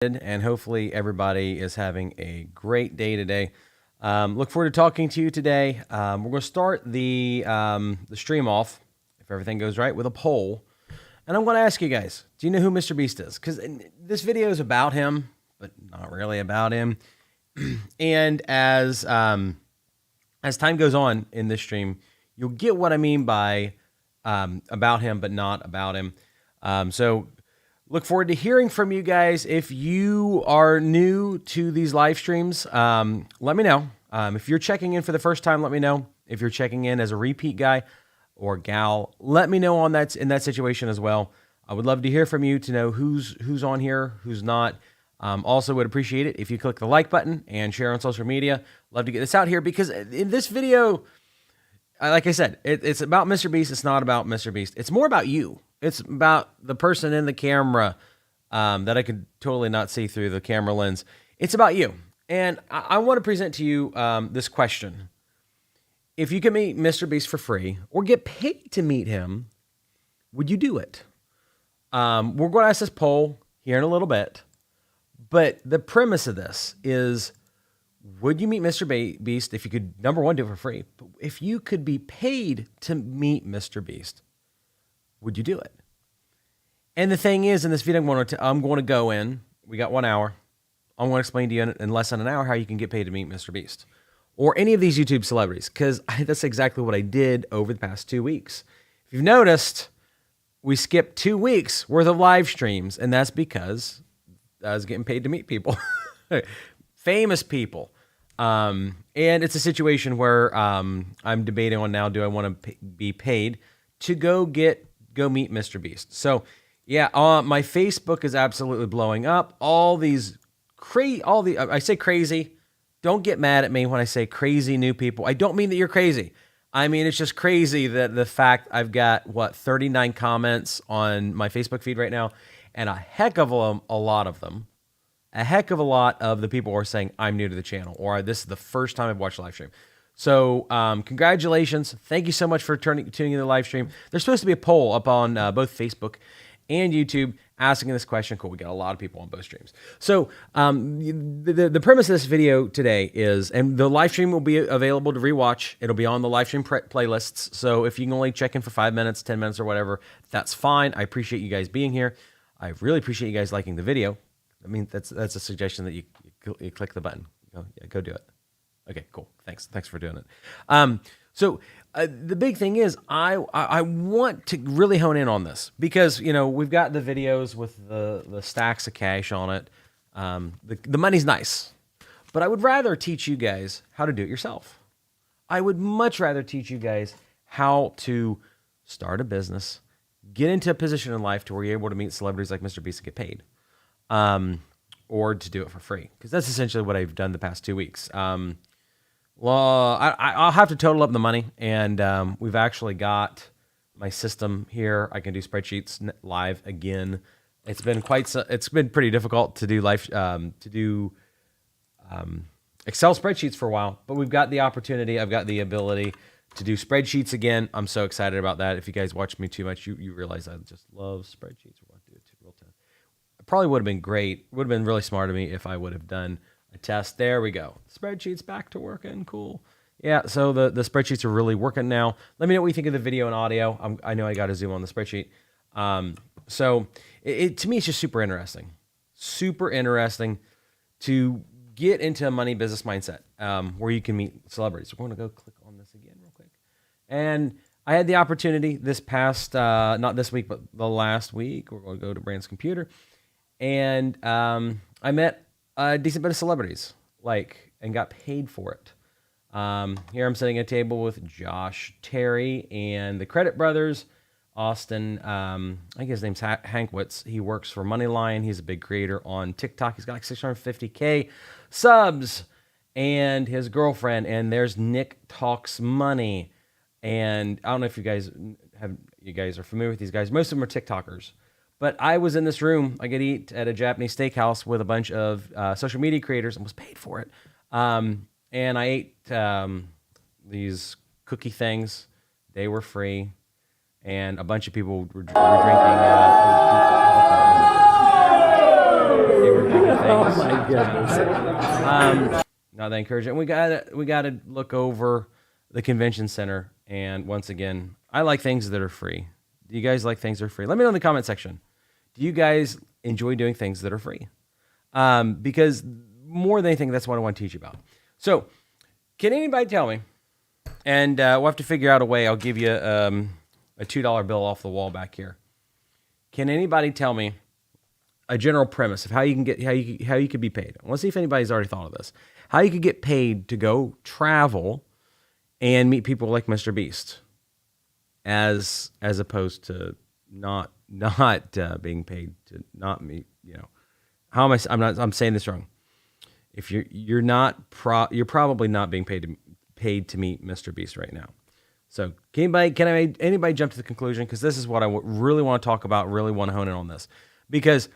And hopefully everybody is having a great day today. Look forward to talking to you today. We're going to start the stream off, if everything goes right, with a poll. And I'm going to ask you guys, do you know who Mr. Beast is? Because this video is about him, but not really about him. And as time goes on in this stream, you'll get what I mean by about him, but not about him. So look forward to hearing from you guys. If you are new to these live streams, let me know. If you're checking in for the first time, let me know. If you're checking in as a repeat guy or gal, let me know on that in that situation as well. I would love to hear from you to know who's on here, who's not. Also would appreciate it if you click the like button and share on social media. Love to get this out here because in this video, like I said, it's about Mr. Beast. It's not about Mr. Beast. It's more about you. It's about the person in the camera that I could totally not see through the camera lens. It's about you. And I want to present to you this question. If you could meet Mr. Beast for free or get paid to meet him, would you do it? We're going to ask this poll here in a little bit. But the premise of this is, would you meet Mr. Beast if you could, number one, do it for free? But if you could be paid to meet Mr. Beast, would you do it? And the thing is, in this video, I'm going to go in. We got 1 hour. I'm going to explain to you in less than an hour how you can get paid to meet Mr. Beast or any of these YouTube celebrities, because that's exactly what I did over the past 2 weeks. If you've noticed, we skipped 2 weeks worth of live streams, and that's because I was getting paid to meet people, famous people. And it's a situation where I'm debating on now, do I want to be paid to go meet Mr. Beast? So yeah, my Facebook is absolutely blowing up. I say crazy. Don't get mad at me when I say crazy new people. I don't mean that you're crazy. I mean, it's just crazy that the fact I've got 39 comments on my Facebook feed right now, and a heck of a lot of the people are saying I'm new to the channel, or this is the first time I've watched a live stream. So congratulations. Thank you so much for tuning in the live stream. There's supposed to be a poll up on both Facebook and YouTube asking this question. Cool, we got a lot of people on both streams. So the premise of this video today is, and the live stream will be available to rewatch. It'll be on the live stream playlists. So if you can only check in for 5 minutes, 10 minutes or whatever, that's fine. I appreciate you guys being here. I really appreciate you guys liking the video. I mean, that's a suggestion that you click the button. Go do it. Okay, cool. Thanks for doing it. So the big thing is, I want to really hone in on this because we've got the videos with the stacks of cash on it. The money's nice, but I would rather teach you guys how to do it yourself. I would much rather teach you guys how to start a business, get into a position in life to where you're able to meet celebrities like Mr. Beast and get paid, or to do it for free, because that's essentially what I've done the past 2 weeks. Well, I'll have to total up the money, and we've actually got my system here. I can do spreadsheets live again. It's been pretty difficult to do Excel spreadsheets for a while, but we've got the opportunity. I've got the ability to do spreadsheets again. I'm so excited about that. If you guys watch me too much, you realize I just love spreadsheets. We're going to do it real time. It probably would have been great. Would have been really smart of me if I would have done a test. There we go. Spreadsheets back to working. Cool. Yeah, so the spreadsheets are really working now. Let me know what you think of the video and audio. I know I got to zoom on the spreadsheet. So to me, it's just super interesting. Super interesting to get into a money business mindset where you can meet celebrities. We're going to go click on this again real quick. And I had the opportunity this past, not this week, but the last week. We're going to go to Brand's computer. And I met a decent bit of celebrities, and got paid for it. Here I'm sitting at a table with Josh Terry and the Credit Brothers. Austin, I think his name's Hankwitz. He works for Moneyline. He's a big creator on TikTok. He's got 650K subs. And his girlfriend. And there's Nick Talks Money. And I don't know if you guys are familiar with these guys. Most of them are TikTokers. But I was in this room. I could eat at a Japanese steakhouse with a bunch of social media creators and was paid for it. And I ate these cookie things. They were free. And a bunch of people were drinking. They were drinking things. Oh my goodness. Not that encouraging. We gotta look over the convention center. And once again, I like things that are free. Do you guys like things that are free? Let me know in the comment section. Do you guys enjoy doing things that are free? Because more than anything, that's what I want to teach you about. So, can anybody tell me? And we'll have to figure out a way. I'll give you a $2 bill off the wall back here. Can anybody tell me a general premise of how you can get how you could be paid? I want to see if anybody's already thought of this. How you could get paid to go travel and meet people like Mr. Beast, as opposed to not being paid to not meet. You know, how am I? I'm saying this wrong. If you're probably not being paid to meet Mr. Beast right now. So can anybody jump to the conclusion? Because this is what I really want to talk about. Really want to hone in on this because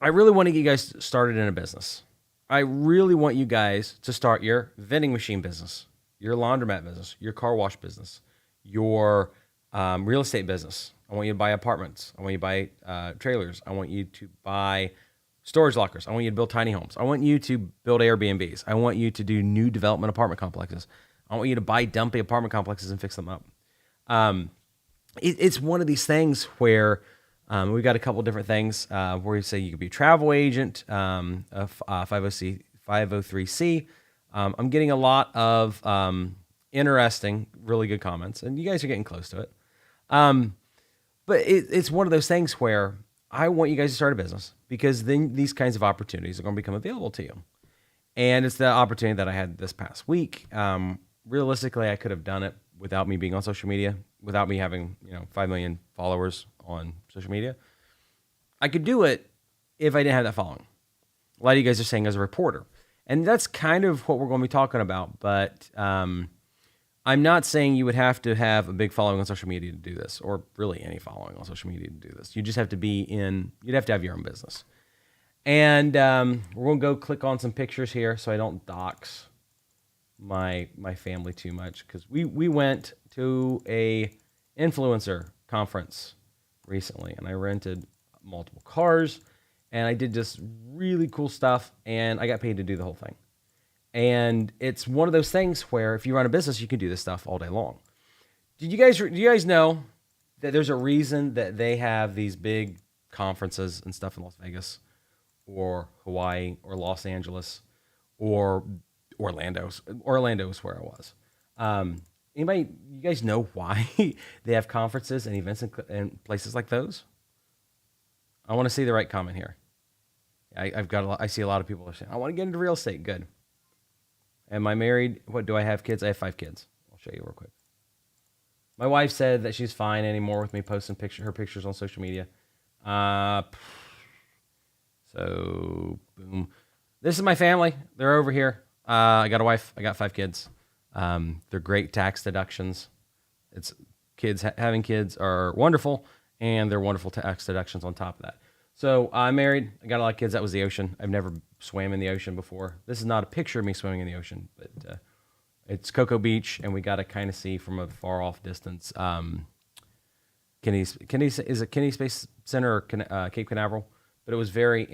I really want to get you guys started in a business. I really want you guys to start your vending machine business, your laundromat business, your car wash business, your real estate business. I want you to buy apartments. I want you to buy trailers. I want you to buy storage lockers. I want you to build tiny homes. I want you to build Airbnbs. I want you to do new development apartment complexes. I want you to buy dumpy apartment complexes and fix them up. It's one of these things where we've got a couple different things where we say you could be a travel agent, a 503C. I'm getting a lot of interesting, really good comments, and you guys are getting close to it. But it's one of those things where I want you guys to start a business because then these kinds of opportunities are going to become available to you. And it's the opportunity that I had this past week. Realistically, I could have done it without me being on social media, without me having 5 million followers on social media. I could do it if I didn't have that following. A lot of you guys are saying as a reporter. And that's kind of what we're going to be talking about. But I'm not saying you would have to have a big following on social media to do this, or really any following on social media to do this. You just have to you'd have to have your own business. And we're going to go click on some pictures here so I don't dox my family too much, because we went to a influencer conference recently, and I rented multiple cars, and I did just really cool stuff, and I got paid to do the whole thing. And it's one of those things where if you run a business, you can do this stuff all day long. Do you guys know that there's a reason that they have these big conferences and stuff in Las Vegas, or Hawaii, or Los Angeles, or Orlando? Orlando is where I was. You guys know why they have conferences and events in places like those? I want to see the right comment here. I see a lot of people are saying, I want to get into real estate. Good. Am I married? What, do I have kids? I have 5 kids. I'll show you real quick. My wife said that she's fine anymore with me posting her pictures on social media. So, boom. This is my family. They're over here. I got a wife. I got 5 kids. They're great tax deductions. Having kids are wonderful, and they're wonderful tax deductions on top of that. So I'm married. I got a lot of kids. That was the ocean. I've never swam in the ocean before. This is not a picture of me swimming in the ocean, but it's Cocoa Beach, and we got to kind of see from a far off distance. Is it Kennedy Space Center or Cape Canaveral? But it was very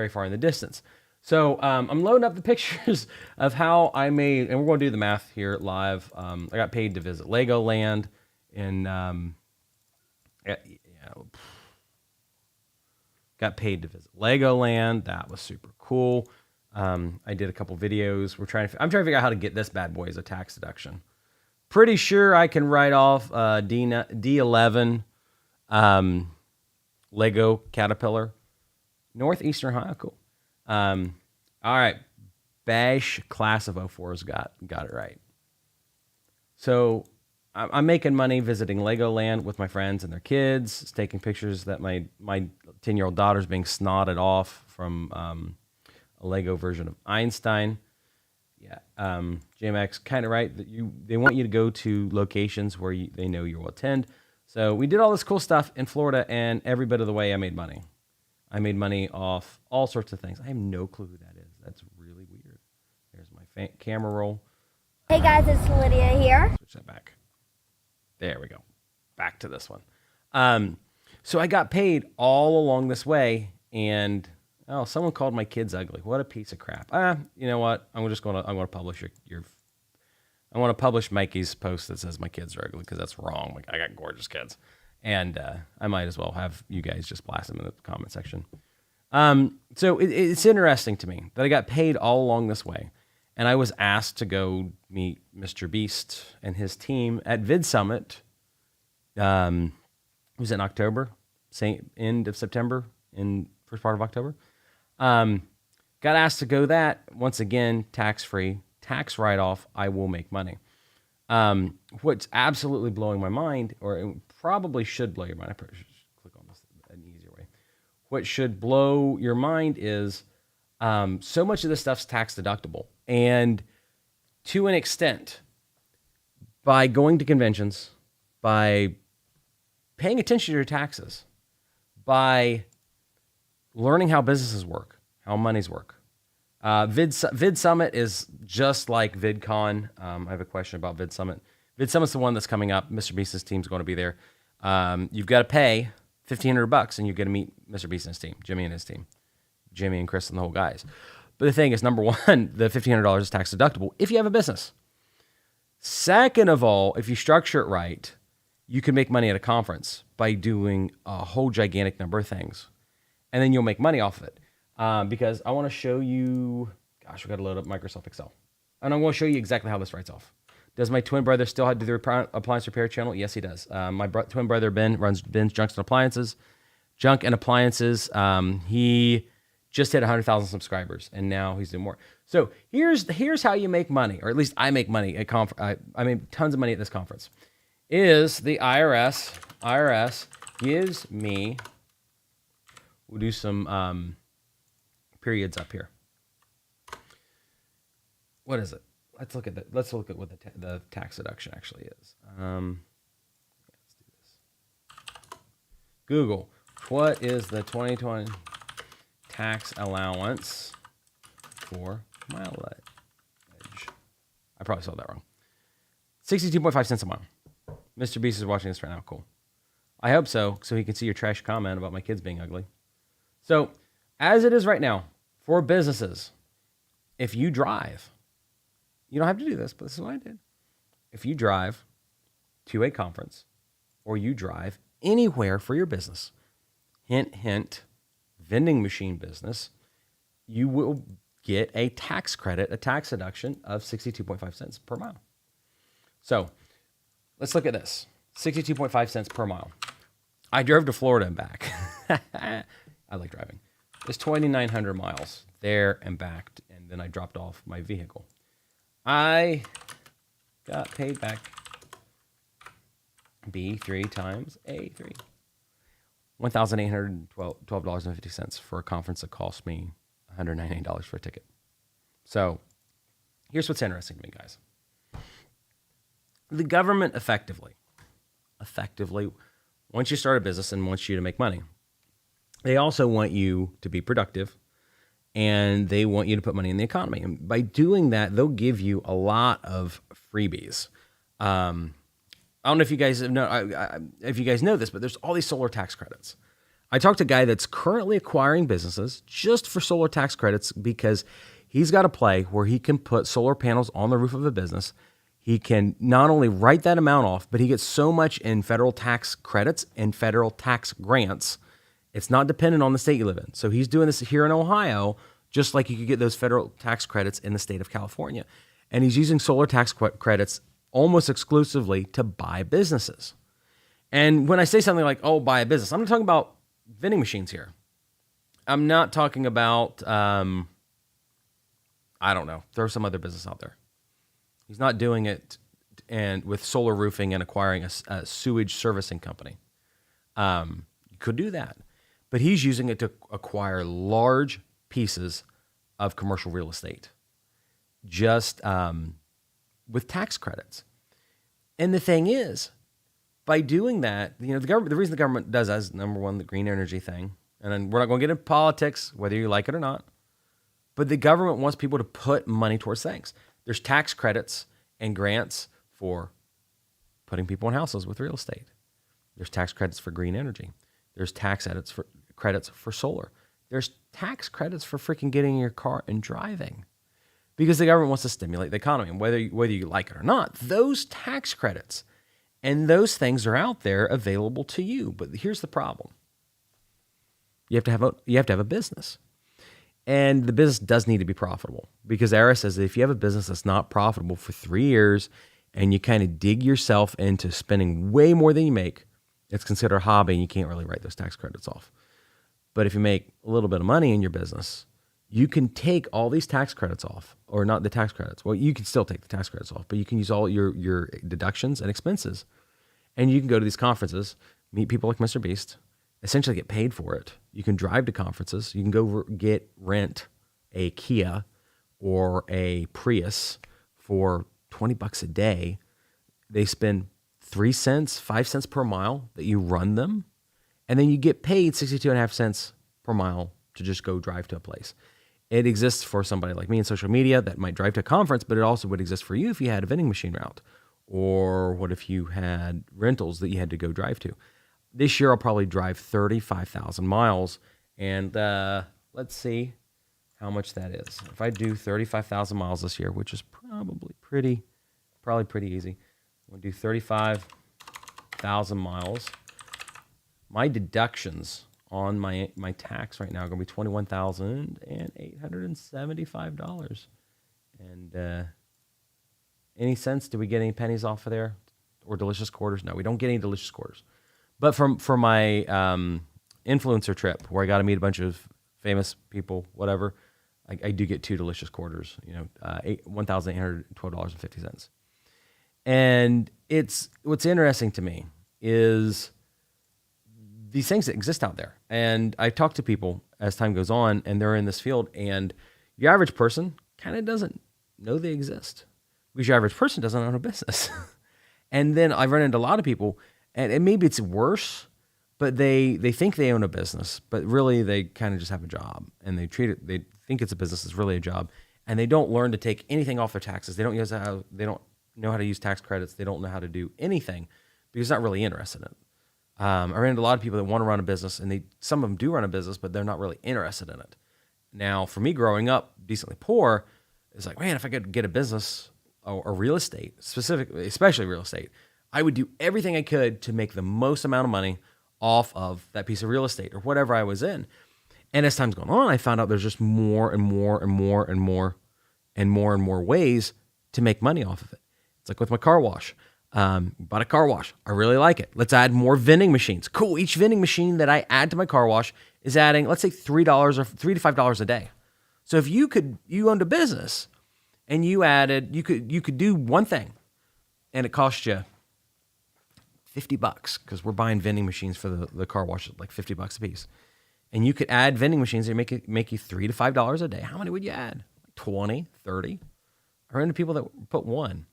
far in the distance. So I'm loading up the pictures of how I made, and we're going to do the math here live. I got paid to visit Legoland in got paid to visit Legoland. That was super cool. I did a couple videos. I'm trying to figure out how to get this bad boy as a tax deduction. Pretty sure I can write off D11 Lego Caterpillar. Northeastern Ohio, cool. All right, Bash class of 04's got it right. So I'm making money visiting Legoland with my friends and their kids, taking pictures that my 10-year-old daughter's being snotted off from a Lego version of Einstein. Yeah, JMX, kind of right. They want you to go to locations where they know you will attend. So we did all this cool stuff in Florida, and every bit of the way I made money. I made money off all sorts of things. I have no clue who that is. That's really weird. There's my camera roll. Hey guys, it's Lydia here. Switch that back. There we go. Back to this one. So I got paid all along this way, and Oh, someone called my kids ugly. What a piece of crap. You know what? I'm gonna publish I want to publish Mikey's post that says my kids are ugly because that's wrong. Like, I got gorgeous kids, and I might as well have you guys just blast them in the comment section. So it's interesting to me that I got paid all along this way, and I was asked to go meet Mr. Beast and his team at Vid Summit. It was in October, end of September, in first part of October. Got asked to go that, once again, tax-free, tax write-off, I will make money. What's absolutely blowing my mind, or it probably should blow your mind, I probably should click on this an easier way. What should blow your mind is so much of this stuff's tax deductible. And to an extent, by going to conventions, by paying attention to your taxes, by learning how businesses work, how monies work. Vid Summit is just like VidCon. I have a question about Vid Summit. Vid Summit's the one that's coming up. Mr. Beast's team's going to be there. You've got to pay $1,500 and you get to meet Mr. Beast and his team, Jimmy and his team, Jimmy and Chris and the whole guys. But the thing is, number one, the $1,500 is tax deductible if you have a business. Second of all, if you structure it right, you can make money at a conference by doing a whole gigantic number of things. And then you'll make money off of it. Because I want to show you, gosh, we got to load up Microsoft Excel. And I'm going to show you exactly how this writes off. Does my twin brother still have to do the appliance repair channel? Yes, he does. My twin brother, Ben, runs Ben's Junk and Appliances. He just hit 100,000 subscribers, and now he's doing more. So here's how you make money, or at least I make money at I made tons of money at this conference. Is the IRS gives me, we'll do some periods up here. What is it? Let's look at what the tax deduction actually is. Let's do this. Google, what is the 2020 tax allowance for mileage? I probably saw that wrong. 62.5 cents a mile. Mr. Beast is watching this right now. Cool. I hope so he can see your trash comment about my kids being ugly. So, as it is right now, for businesses, if you drive, you don't have to do this, but this is what I did. If you drive to a conference or you drive anywhere for your business, hint, hint, vending machine business, you will get a tax credit, a tax deduction of 62.5 cents per mile. So let's look at this. 62.5 cents per mile. I drove to Florida and back. I like driving. It's 2,900 miles there and back, and then I dropped off my vehicle. I got paid back B3 times A3. $1,812.50 for a conference that cost me $198 for a ticket. So here's what's interesting to me, guys. The government effectively wants you to start a business and wants you to make money. They also want you to be productive, and they want you to put money in the economy. And by doing that, they'll give you a lot of freebies. I don't know if you guys know this, but there's all these solar tax credits. I talked to a guy that's currently acquiring businesses just for solar tax credits because he's got a play where he can put solar panels on the roof of a business. He can not only write that amount off, but he gets so much in federal tax credits and federal tax grants. It's not dependent on the state you live in. So he's doing this here in Ohio, just like you could get those federal tax credits in the state of California. And he's using solar tax credits almost exclusively to buy businesses. And when I say something like, oh, buy a business, I'm not talking about vending machines here. I'm not talking about, I don't know, throw some other business out there. He's not doing it and with solar roofing and acquiring a sewage servicing company. You could do that. But he's using it to acquire large pieces of commercial real estate, just with tax credits. And the thing is, by doing that, the reason the government does that is, number one, the green energy thing. And then we're not going to get into politics, whether you like it or not. But the government wants people to put money towards things. There's tax credits and grants for putting people in houses with real estate. There's tax credits for green energy. There's tax credits for solar. there's tax credits for freaking getting in your car and driving because the government wants to stimulate the economy. And whether you like it or not, those tax credits and those things are out there available to you. But here's the problem. You have to have a business. And the business does need to be profitable because the IRS says that if you have a business that's not profitable for 3 years and you kind of dig yourself into spending way more than you make, it's considered a hobby and you can't really write those tax credits off. But if you make a little bit of money in your business, you can take all these tax credits off, or not the tax credits. Well, you can still take the tax credits off, but you can use all your deductions and expenses. And you can go to these conferences, meet people like Mr. Beast, essentially get paid for it. You can drive to conferences. You can go rent a Kia or a Prius for $20 a day. They spend 3 cents, 5 cents per mile that you run them. And then you get paid 62.5 cents per mile to just go drive to a place. It exists for somebody like me in social media that might drive to a conference, but it also would exist for you if you had a vending machine route. Or what if you had rentals that you had to go drive to? This year, I'll probably drive 35,000 miles. And let's see how much that is. If I do 35,000 miles this year, which is probably pretty easy. I'm going to do 35,000 miles. My deductions on my tax right now are going to be $21,875. And any cents? Do we get any pennies off of there? Or delicious quarters? No, we don't get any delicious quarters. But for my influencer trip where I got to meet a bunch of famous people, whatever, I do get 2 delicious quarters, $1,812.50. And what's interesting to me is these things that exist out there. And I talk to people as time goes on, and they're in this field, and your average person kind of doesn't know they exist because your average person doesn't own a business. And then I've run into a lot of people, and maybe it's worse, but they think they own a business, but really they kind of just have a job, and they think it's a business, it's really a job, and they don't learn to take anything off their taxes. They don't know how to use tax credits. They don't know how to do anything because they're not really interested in it. I ran into a lot of people that want to run a business, and some of them do run a business, but they're not really interested in it. Now, for me growing up decently poor, it's like, man, if I could get a business or real estate, especially real estate, I would do everything I could to make the most amount of money off of that piece of real estate or whatever I was in. And as time's gone on, I found out there's just more and more and more and more and more and more ways to make money off of it. It's like with my car wash. Bought a car wash. I really like it. Let's add more vending machines. Cool. Each vending machine that I add to my car wash is adding, let's say $3 or $3 to $5 a day. So if you owned a business and you could do one thing and it cost you $50 because we're buying vending machines for the car wash at like $50 a piece. And you could add vending machines that make you $3 to $5 a day. How many would you add? 20, 30? I run into people that put 1.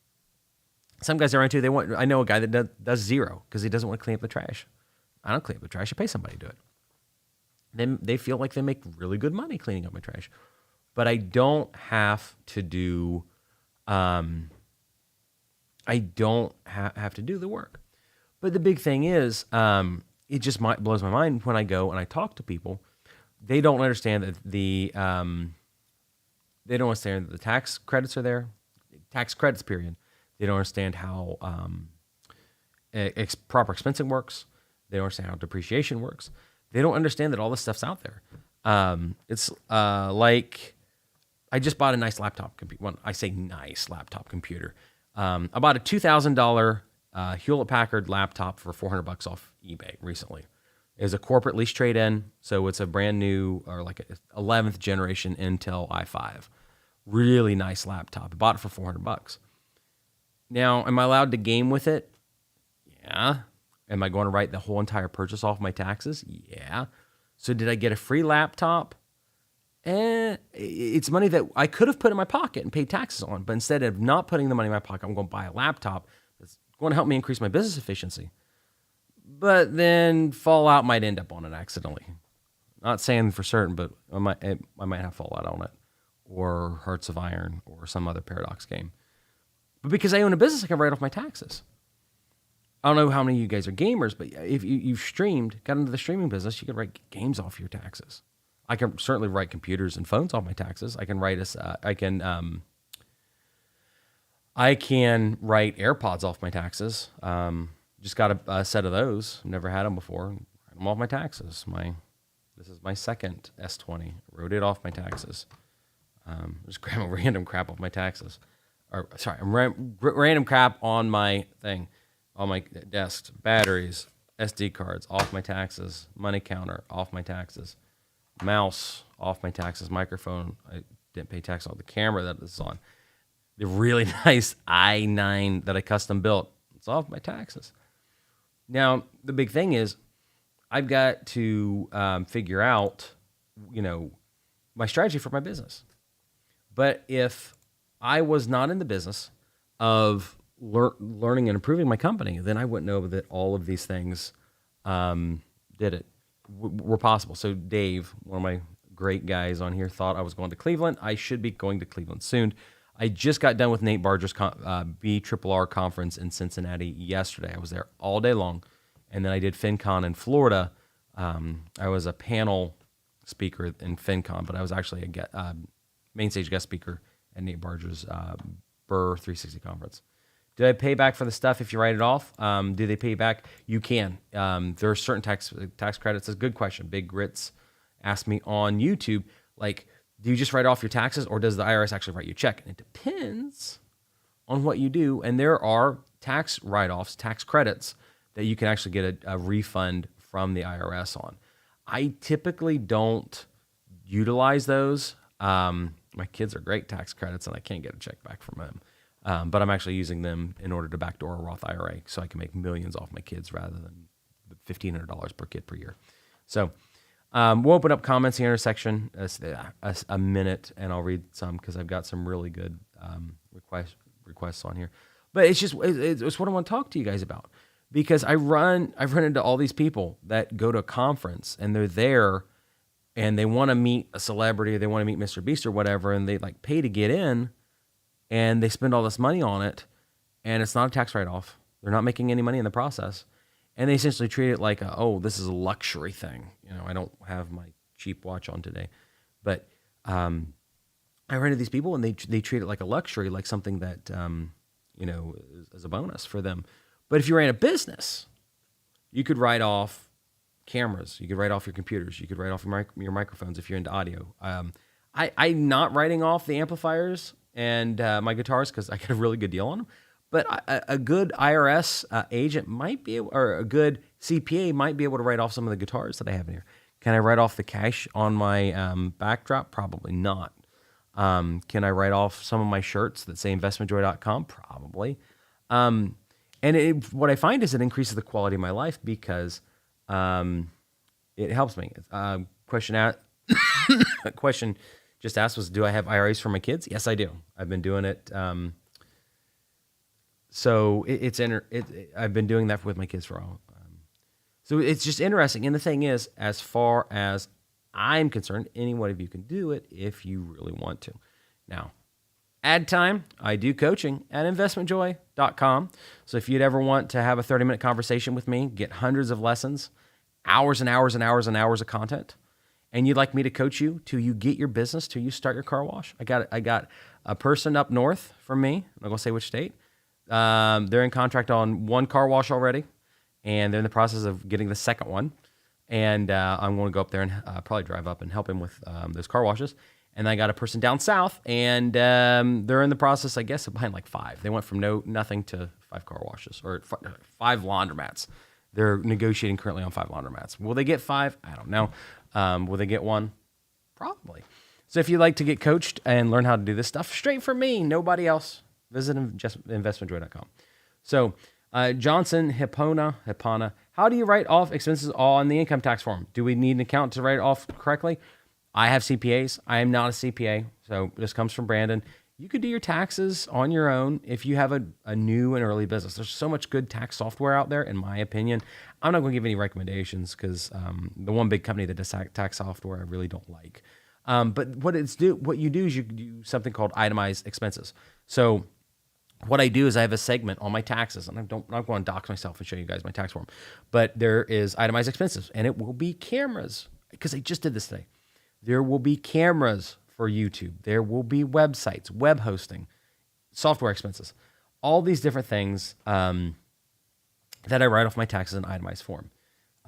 Some guys I run into, I know a guy that does 0 because he doesn't want to clean up the trash. I don't clean up the trash. I pay somebody to do it. Then they feel like they make really good money cleaning up my trash. But I don't have to do, have to do the work. But the big thing is, it just blows my mind when I go and I talk to people. They don't understand that the tax credits are there, tax credits period. They don't understand how proper expensing works. They don't understand how depreciation works. They don't understand that all this stuff's out there. It's like I just bought a nice laptop computer. Well, I say nice laptop computer. I bought a $2,000 Hewlett-Packard laptop for $400 off eBay recently. It was a corporate lease trade-in, so it's a brand new or like a 11th generation Intel i5. Really nice laptop. I bought it for $400. Now, am I allowed to game with it? Yeah. Am I going to write the whole entire purchase off my taxes? Yeah. So did I get a free laptop? It's money that I could have put in my pocket and paid taxes on, but instead of not putting the money in my pocket, I'm going to buy a laptop that's going to help me increase my business efficiency. But then Fallout might end up on it accidentally. Not saying for certain, but I might have Fallout on it, or Hearts of Iron, or some other Paradox game. But because I own a business, I can write off my taxes. I don't know how many of you guys are gamers, but if you've got into the streaming business, you can write games off your taxes. I can certainly write computers and phones off my taxes. I can write I can write AirPods off my taxes. Just got a set of those. Never had them before. Write them off my taxes. This is my second S20. Wrote it off my taxes. Just grabbing random crap off my taxes. Random crap on my thing, on my desk. Batteries, SD cards, off my taxes. Money counter, off my taxes. Mouse, off my taxes. Microphone, I didn't pay tax on. The camera that this is on. The really nice i9 that I custom built, it's off my taxes. Now, the big thing is I've got to figure out, my strategy for my business. But if I was not in the business of learning and improving my company, then I wouldn't know that all of these things were possible. So Dave, one of my great guys on here, thought I was going to Cleveland. I should be going to Cleveland soon. I just got done with Nate Barger's BRRR conference in Cincinnati yesterday. I was there all day long. And then I did FinCon in Florida. I was a panel speaker in FinCon, but I was actually a main stage guest speaker at Nate Barger's BRRRR 360 conference. Do I pay back for the stuff if you write it off? Do they pay back? You can. There are certain tax credits. That's a good question. Big Grits asked me on YouTube, do you just write off your taxes, or does the IRS actually write you a check? And it depends on what you do. And there are tax write-offs, tax credits that you can actually get a refund from the IRS on. I typically don't utilize those. My kids are great tax credits, and I can't get a check back from them. But I'm actually using them in order to backdoor a Roth IRA so I can make millions off my kids rather than $1,500 per kid per year. So we'll open up comments here in a section, a minute, and I'll read some because I've got some really good requests on here. But it's what I want to talk to you guys about, because I've run into all these people that go to a conference and they're there and they want to meet a celebrity, or they want to meet Mr. Beast or whatever, and they pay to get in, and they spend all this money on it, and it's not a tax write-off. They're not making any money in the process. And they essentially treat it like, this is a luxury thing. I don't have my cheap watch on today. But I run into these people, and they treat it like a luxury, like something that, is a bonus for them. But if you ran a business, you could write off cameras. You could write off your computers. You could write off your microphones if you're into audio. I'm not writing off the amplifiers and my guitars because I get a really good deal on them. But a good IRS agent might be able, or a good CPA might be able to write off some of the guitars that I have in here. Can I write off the cash on my backdrop? Probably not. Can I write off some of my shirts that say investmentjoy.com? Probably. And what I find is it increases the quality of my life because it helps me. A question just asked was, do I have IRAs for my kids? Yes, I do. I've been doing it. So I've been doing that with my kids for a while. So it's just interesting. And the thing is, as far as I'm concerned, any one of you can do it if you really want to. Now, ad time, I do coaching at investmentjoy.com. So if you'd ever want to have a 30-minute conversation with me, get hundreds of lessons, hours and hours and hours and hours of content, and you'd like me to coach you till you get your business, till you start your car wash, I got a person up north from me. I'm not going to say which state. They're in contract on one car wash already, and they're in the process of getting the second one. And I'm going to go up there and probably drive up and help him with those car washes. And I got a person down south, and they're in the process, I guess, of buying like 5. They went from nothing to 5 car washes, or 5 laundromats. They're negotiating currently on 5 laundromats. Will they get 5? I don't know. Will they get 1? Probably. So if you'd like to get coached and learn how to do this stuff straight from me, nobody else, visit investmentjoy.com. So Johnson Hipona, how do you write off expenses on the income tax form? Do we need an accountant to write it off correctly? I have CPAs. I am not a CPA, so this comes from Brandon. You could do your taxes on your own if you have a new and early business. There's so much good tax software out there, in my opinion. I'm not going to give any recommendations because the one big company that does tax software I really don't like. But what you do is you do something called itemized expenses. So what I do is I have a segment on my taxes, and I'm not going to dox myself and show you guys my tax form, but there is itemized expenses, and it will be cameras, because I just did this today. There will be cameras for YouTube. There will be websites, web hosting, software expenses, all these different things that I write off my taxes in itemized form.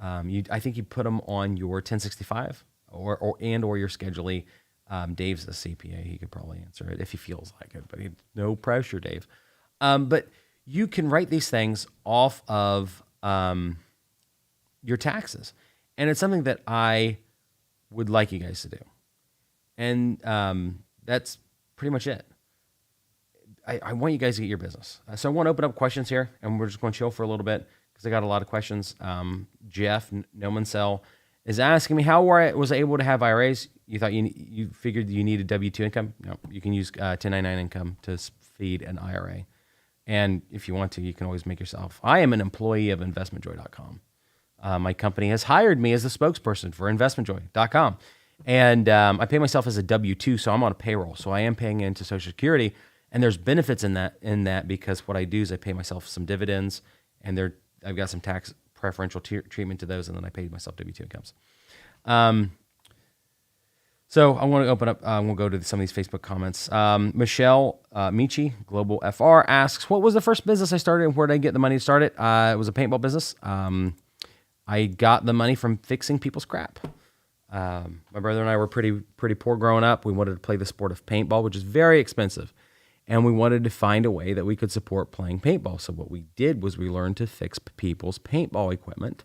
I think you put them on your 1065 or your Schedule E. Dave's a CPA. He could probably answer it if he feels like it, but no pressure, Dave. But you can write these things off of your taxes. And it's something that I would like you guys to do. And that's pretty much it. I want you guys to get your business. So I want to open up questions here, and we're just going to chill for a little bit because I got a lot of questions. Jeff No Mansell is asking me how I was able to have IRAs. You thought you figured you needed W-2 income? No, you can use 1099 income to feed an IRA. And if you want to, you can always make yourself. I am an employee of InvestmentJoy.com. My company has hired me as the spokesperson for InvestmentJoy.com. And I pay myself as a W-2, so I'm on a payroll. So I am paying into Social Security. And there's benefits in that because what I do is I pay myself some dividends, and I've got some tax preferential treatment to those, and then I pay myself W-2 incomes. So I want to open up. We'll go to some of these Facebook comments. Michelle Michi, Global FR, asks, "What was the first business I started, and where did I get the money to start it?" It was a paintball business. I got the money from fixing people's crap. My brother and I were pretty poor growing up. We wanted to play the sport of paintball, which is very expensive. And we wanted to find a way that we could support playing paintball. So what we did was we learned to fix people's paintball equipment.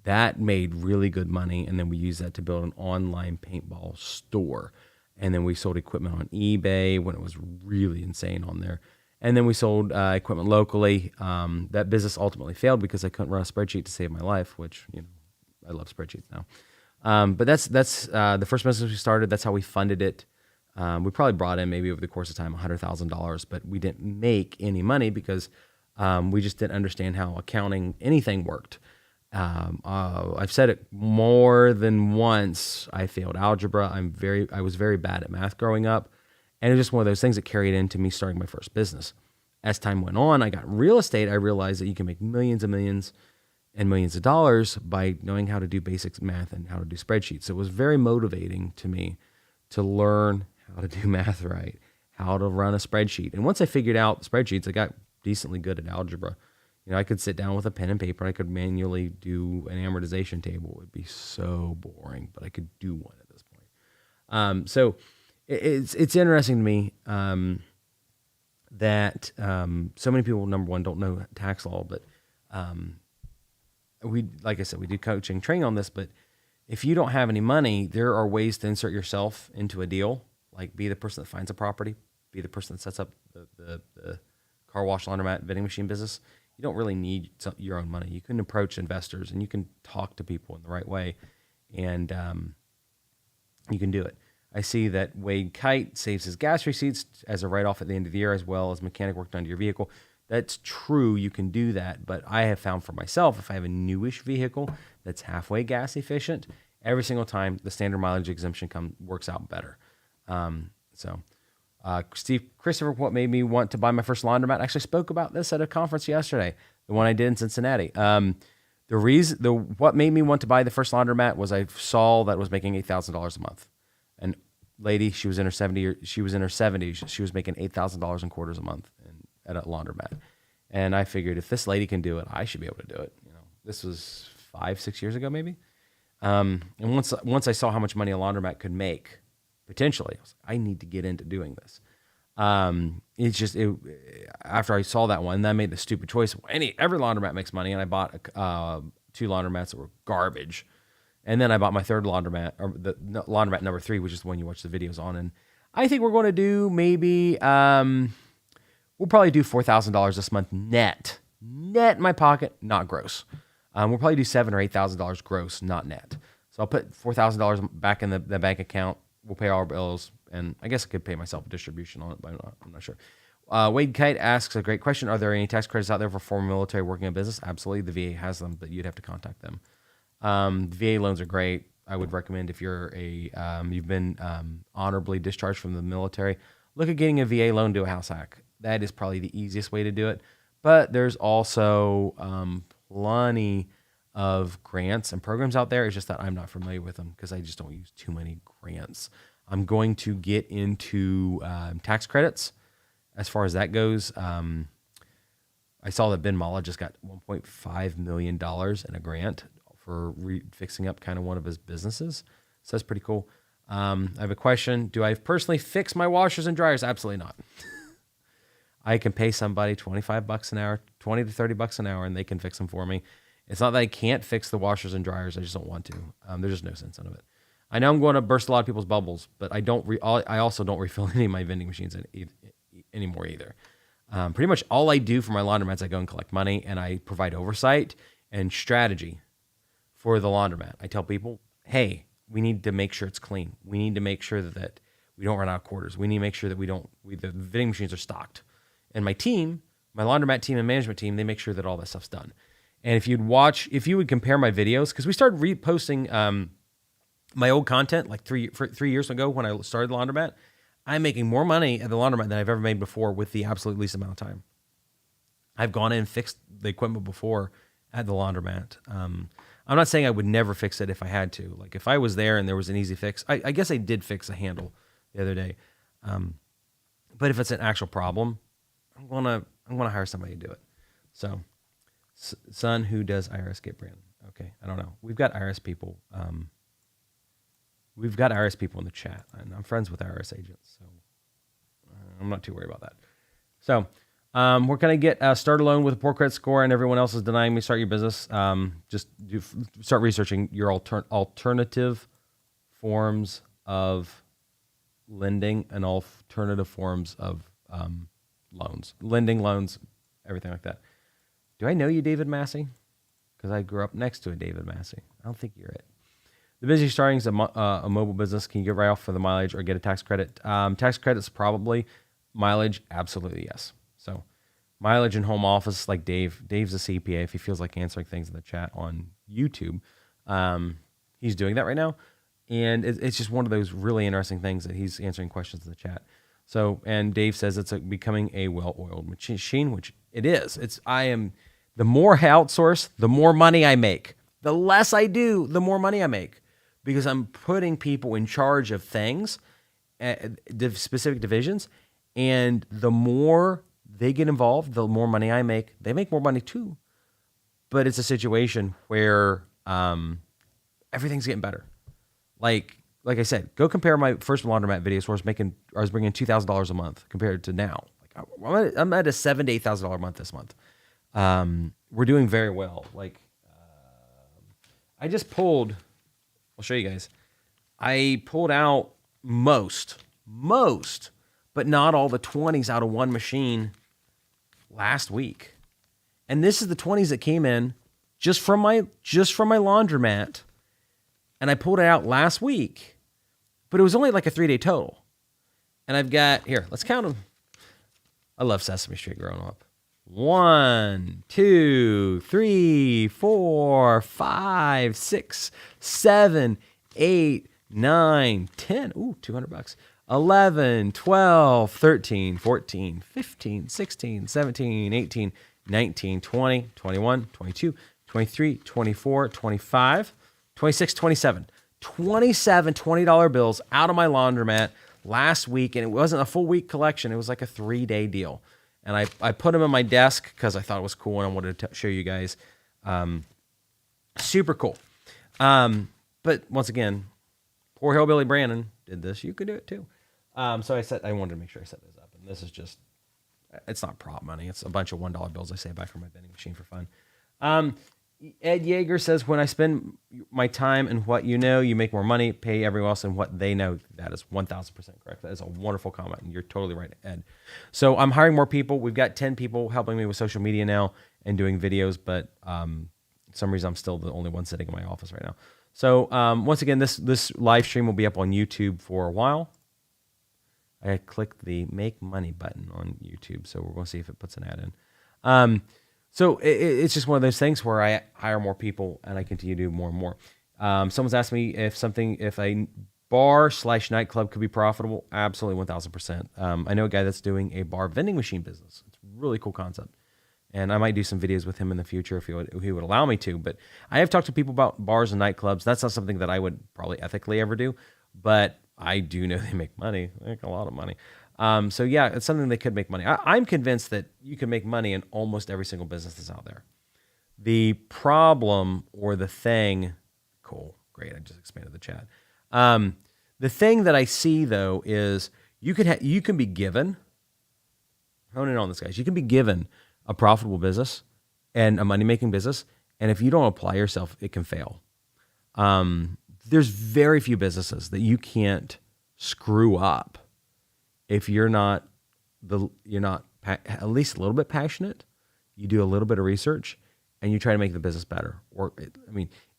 That made really good money. And then we used that to build an online paintball store. And then we sold equipment on eBay when it was really insane on there. And then we sold equipment locally. That business ultimately failed because I couldn't run a spreadsheet to save my life, which, I love spreadsheets now. But that's the first business we started. That's how we funded it. We probably brought in maybe over the course of time $100,000, but we didn't make any money because we just didn't understand how accounting, anything worked. I've said it more than once. I failed algebra. I was very bad at math growing up, and it was just one of those things that carried into me starting my first business. As time went on, I got real estate. I realized that you can make millions and millions and millions of dollars by knowing how to do basic math and how to do spreadsheets. So it was very motivating to me to learn how to do math right, how to run a spreadsheet. And once I figured out spreadsheets, I got decently good at algebra. I could sit down with a pen and paper, and I could manually do an amortization table. It would be so boring, but I could do one at this point. So it's interesting to me that so many people, number one, don't know tax law, but like I said, we do coaching, training on this, but if you don't have any money, there are ways to insert yourself into a deal. Like be the person that finds a property, be the person that sets up the car wash, laundromat, vending machine business. You don't really need your own money. You can approach investors and you can talk to people in the right way, and you can do it. I see that Wade Kite saves his gas receipts as a write-off at the end of the year, as well as mechanic work done to your vehicle. That's true. You can do that, but I have found for myself, if I have a newish vehicle that's halfway gas efficient, every single time the standard mileage exemption works out better. Steve Christopher, what made me want to buy my first laundromat? I actually spoke about this at a conference yesterday, the one I did in Cincinnati. What made me want to buy the first laundromat was I saw that it was making $8,000 a month. And lady, she was in her 70s. She was making $8,000 in quarters a month at a laundromat. And I figured if this lady can do it, I should be able to do it. This was 5-6 years ago, maybe. And once I saw how much money a laundromat could make, potentially, I need to get into doing this. After I saw that one, that made the stupid choice. Every laundromat makes money, and I bought 2 laundromats that were garbage. And then I bought my third laundromat, or the laundromat number 3, which is the one you watch the videos on. And I think we're going to do maybe, we'll probably do $4,000 this month net in my pocket, not gross. We'll probably do $7,000 or $8,000 gross, not net. So I'll put $4,000 back in the bank account. We'll pay all our bills, and I guess I could pay myself a distribution on it, but I'm not sure. Wade Kite asks a great question. Are there any tax credits out there for former military working in business? Absolutely. The VA has them, but you'd have to contact them. VA loans are great. I would recommend if you're you've been honorably discharged from the military, look at getting a VA loan to a house hack. That is probably the easiest way to do it. But there's also plenty of grants and programs out there. It's just that I'm not familiar with them because I just don't use too many grants. I'm going to get into tax credits as far as that goes. I saw that Ben Mala just got $1.5 million in a grant for fixing up kind of one of his businesses. So that's pretty cool. I have a question. Do I personally fix my washers and dryers? Absolutely not. I can pay somebody $25 an hour, 20 to $30 an hour, and they can fix them for me. It's not that I can't fix the washers and dryers. I just don't want to. There's just no sense in it. I know I'm going to burst a lot of people's bubbles, but I also don't refill any of my vending machines anymore either. Pretty much all I do for my laundromat is I go and collect money, and I provide oversight and strategy for the laundromat. I tell people, hey, we need to make sure it's clean. We need to make sure that we don't run out of quarters. We need to make sure that the vending machines are stocked. And my team, my laundromat team and management team, they make sure that all that stuff's done. And if you would compare my videos, because we started reposting my old content like 3 years ago when I started the laundromat, I'm making more money at the laundromat than I've ever made before with the absolute least amount of time. I've gone in and fixed the equipment before at the laundromat. I'm not saying I would never fix it if I had to. Like if I was there and there was an easy fix, I guess I did fix a handle the other day. But if it's an actual problem, I'm gonna hire somebody to do it. So, son, who does IRS get brand? Okay, I don't know. We've got IRS people. We've got IRS people in the chat, and I'm friends with IRS agents, so I'm not too worried about that. So, where can I get start a loan with a poor credit score and everyone else is denying me start your business? Start researching your alternative forms of lending and alternative forms of loans, lending, loans, everything like that. Do I know you, David Massey? Because I grew up next to a David Massey. I don't think you're it. The business starting is a mobile business. Can you get right off for the mileage or get a tax credit? Tax credits probably. Mileage, absolutely yes. So mileage and home office, like Dave's a CPA. If he feels like answering things in the chat on YouTube, he's doing that right now. And it's just one of those really interesting things that he's answering questions in the chat. So, and Dave says it's becoming a well-oiled machine, which it is. The more I outsource, the more money I make. The less I do, the more money I make, because I'm putting people in charge of things, specific divisions, and the more they get involved, the more money I make. They make more money too, but it's a situation where everything's getting better. Like I said, go compare my first laundromat videos where I was bringing $2,000 a month compared to now. I'm at a $7,000 to $8,000 a month this month. We're doing very well. I just pulled. I'll show you guys. I pulled out most, but not all the 20s out of one machine last week, and this is the 20s that came in just from my laundromat. And I pulled it out last week, but it was only like a 3-day total. And I've got, here, let's count them. I love Sesame Street growing up. 1, 2, 3, 4, 5, 6, 7, 8, 9, 10. Ooh, $200. 11, 12, 13, 14, 15, 16, 17, 18, 19, 20, 21, 22, 23, 24, 25. 26, 27 $20 bills out of my laundromat last week, and it wasn't a full week collection. It was like a 3-day deal, and I put them in my desk because I thought it was cool and I wanted to show you guys. Super cool. But once again, poor hillbilly Brandon did this. You could do it too. So I wanted to make sure I set this up, and this is just, it's not prop money. It's a bunch of $1 bills I save back from my vending machine for fun. Ed Yeager says, when I spend my time in what you know, you make more money, pay everyone else in what they know. That is 1,000% correct. That is a wonderful comment, and you're totally right, Ed. So I'm hiring more people. We've got 10 people helping me with social media now and doing videos, but for some reason I'm still the only one sitting in my office right now. So once again, this live stream will be up on YouTube for a while. I clicked the make money button on YouTube, so we're going to see if it puts an ad in. So it's just one of those things where I hire more people and I continue to do more and more. Someone's asked me if a bar/nightclub could be profitable. Absolutely, 1,000%. I know a guy that's doing a bar vending machine business. It's a really cool concept. And I might do some videos with him in the future if he would allow me to. But I have talked to people about bars and nightclubs. That's not something that I would probably ethically ever do. But I do know they make money. They make a lot of money. So yeah, it's something they could make money. I'm convinced that you can make money in almost every single business that's out there. The problem or the thing, cool, great, I just expanded the chat. The thing that I see though is you can be given, hone in on this, guys. You can be given a profitable business and a money-making business, and if you don't apply yourself, it can fail. There's very few businesses that you can't screw up if you're not at least a little bit passionate. You do a little bit of research and you try to make the business better.